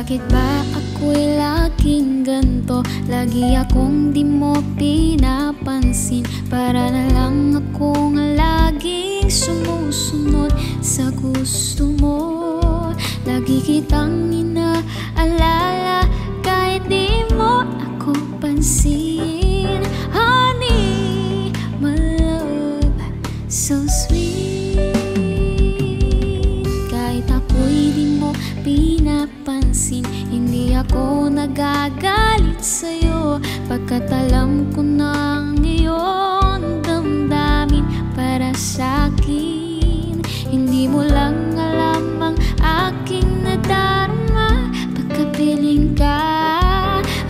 Bakit ba ako'y laging ganto? Lagi akong di mo pinapansin. Para na lang akong laging sumusunod sa gusto mo. Lagi kitang inaalala kahit di mo ako pansin. Honey, my love, so sweet. Kahit ako'y di mo pinapansin, hindi ako nagagalit sa'yo, pagkat alam ko na ang iyong damdamin para sa'kin. Hindi mo lang alam ang aking nadarama pagkapiling ka.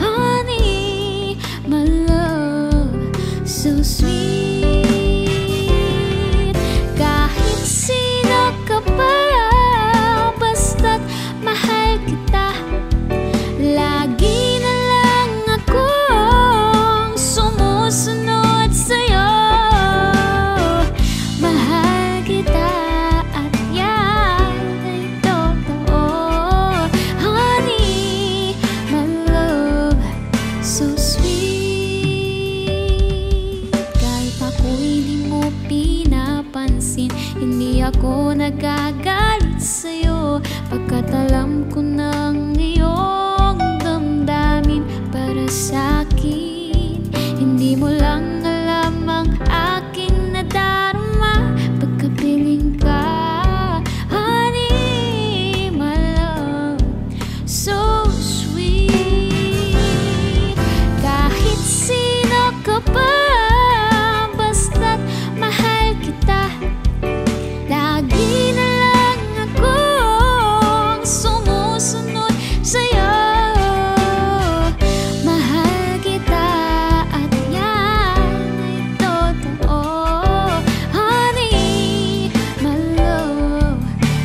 Honey, my love, so sweet. Kahit sino ka pa, basta't mahal kita. Lagi na lang akong sumusunod sa'yo. Mahal kita at yan ay totoo. Honey, my love, so sweet. Kahit ako'y di mo pinapansin, hindi ako nagagalit sa'yo, pagkat alam ko na ang iyong damdamin para sa'kin. Hindi mo lang alam ang aking nadarama pagkapiling ka. Honey, my love, so sweet. Kahit sino ka pa, basta't mahal kita. Lagi na lang akong sumusunod sa'yo. Mahal kita at yan ay totoo. Honey, my love,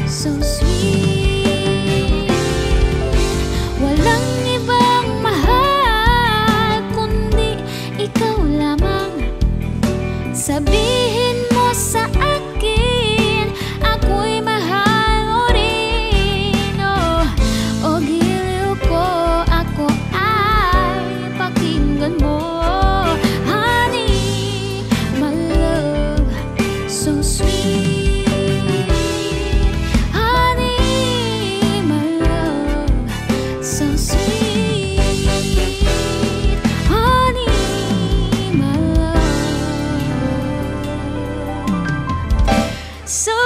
so sweet. Walang ibang mahal kundi ikaw lamang. Sabihin mo sa akin, ako'y mahal mo rin. O giliw ko, ako ay pakinggan mo. Honey, my love, so sweet. Honey, my love, so sweet. Honey, my love, so